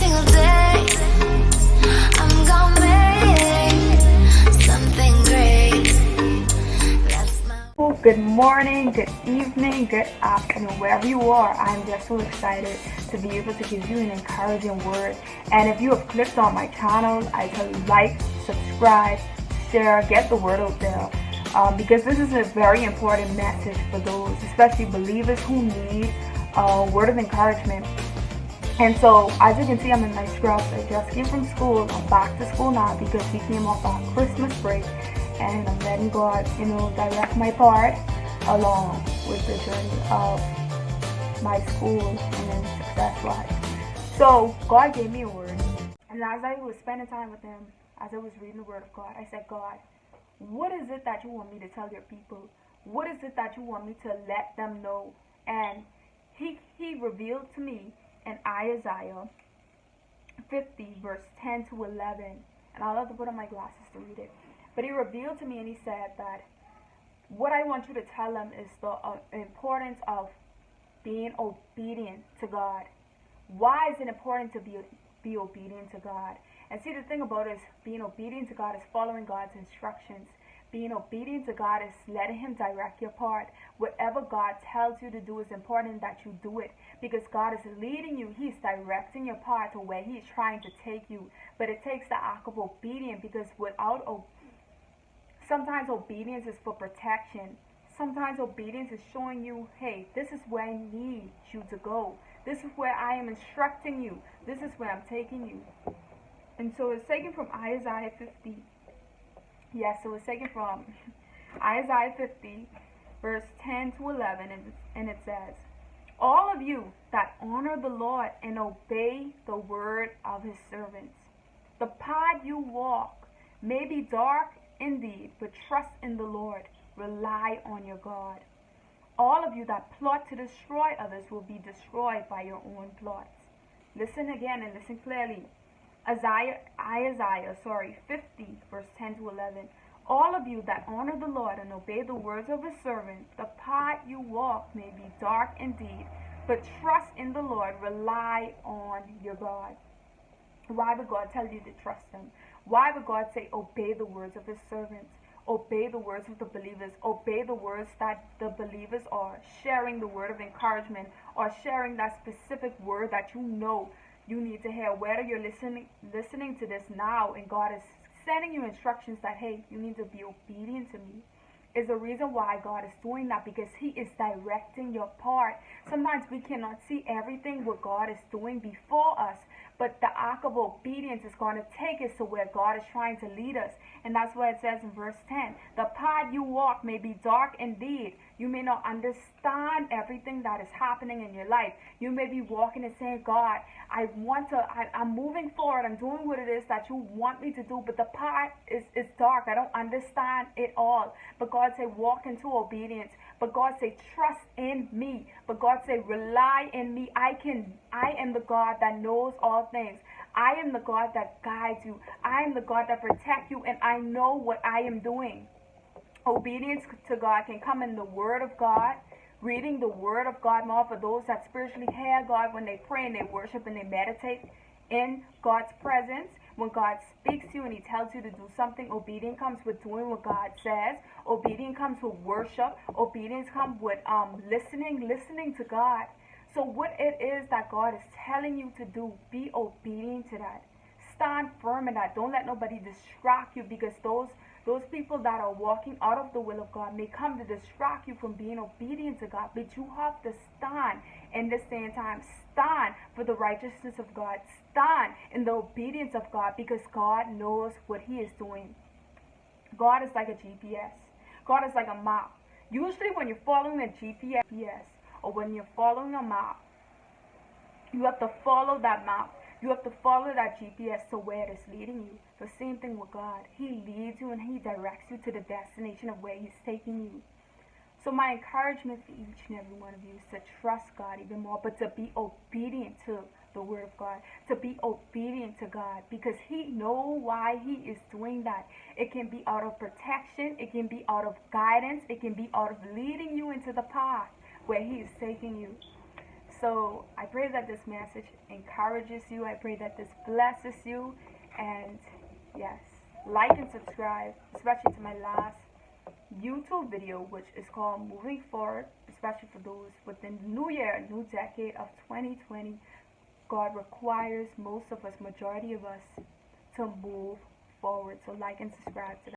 single day. I'm gonna make something great. That's my. Good morning, good evening, good afternoon, wherever you are. I'm just so excited to be able to give you an encouraging word. And if you have clicked on my channel, I tell you like, subscribe, share, get the word out there. Because this is a very important message for those, especially believers who need a word of encouragement. And so, as you can see, I'm in my scrubs. I just came from school. I'm back to school now because we came off our Christmas break. And I'm letting God, direct my part along with the journey of my school and success life. So, God gave me a word. And as I was spending time with Him, as I was reading the Word of God, I said, God, what is it that you want me to tell your people? What is it that you want me to let them know? And He revealed to me in Isaiah 50, verse 10 to 11. And I'll have to put on my glasses to read it. But He revealed to me and He said that what I want you to tell them is the importance of being obedient to God. Why is it important to be obedient to God? And see, the thing about it is being obedient to God is following God's instructions. Being obedient to God is letting Him direct your part. Whatever God tells you to do is important that you do it, because God is leading you. He's directing your part to where He's trying to take you. But it takes the act of obedience, because sometimes obedience is for protection. Sometimes obedience is showing you, hey, this is where I need you to go. This is where I am instructing you. This is where I'm taking you. And so it's taken from Isaiah 50. Yes, so it's taken from Isaiah 50, verse 10 to 11. And it says, all of you that honor the Lord and obey the word of His servants. The path you walk may be dark indeed, but trust in the Lord. Rely on your God. All of you that plot to destroy others will be destroyed by your own plots. Listen again and listen clearly. Isaiah 50, verse 10 to 11. All of you that honor the Lord and obey the words of His servant, the path you walk may be dark indeed, but trust in the Lord. Rely on your God. Why would God tell you to trust Him? Why would God say obey the words of His servants? Obey the words of the believers. Obey the words that the believers are sharing, the word of encouragement, or sharing that specific word that you need to hear. Whether you're listening to this now and God is sending you instructions that, hey, you need to be obedient to me, is the reason why God is doing that, because He is directing your part. Sometimes we cannot see everything what God is doing before us, but the act of obedience is going to take us to where God is trying to lead us. And that's what it says in verse 10. The path you walk may be dark indeed. You may not understand everything that is happening in your life. You may be walking and saying, God, I'm moving forward. I'm doing what it is that you want me to do, but the path is dark. I don't understand it all. But God say, walk into obedience. But God say, trust in me. But God say, rely in me. I am the God that knows all things. I am the God that guides you. I am the God that protects you, and I know what I am doing. Obedience to God can come in the Word of God, reading the Word of God more for those that spiritually hear God when they pray and they worship and they meditate in God's presence. When God speaks to you and He tells you to do something, obedience comes with doing what God says. Obedience comes with worship. Obedience comes with listening to God. So what it is that God is telling you to do, be obedient to that. Stand firm in that. Don't let nobody distract you, because those people that are walking out of the will of God may come to distract you from being obedient to God. But you have to stand in this day and time. Stand for the righteousness of God. Stand in the obedience of God, because God knows what He is doing. God is like a GPS. God is like a map. Usually when you're following a GPS or when you're following a map, you have to follow that map. You have to follow that GPS to where it is leading you. The same thing with God. He leads you and He directs you to the destination of where He's taking you. So my encouragement for each and every one of you is to trust God even more, but to be obedient to the Word of God, to be obedient to God, because He knows why He is doing that. It can be out of protection, it can be out of guidance, it can be out of leading you into the path where He is taking you. So I pray that this message encourages you. I pray that this blesses you. And yes, like and subscribe, especially to my last YouTube video, which is called Moving Forward, especially for those within the new year, new decade of 2020. God requires most of us, majority of us, to move forward. So like and subscribe to that.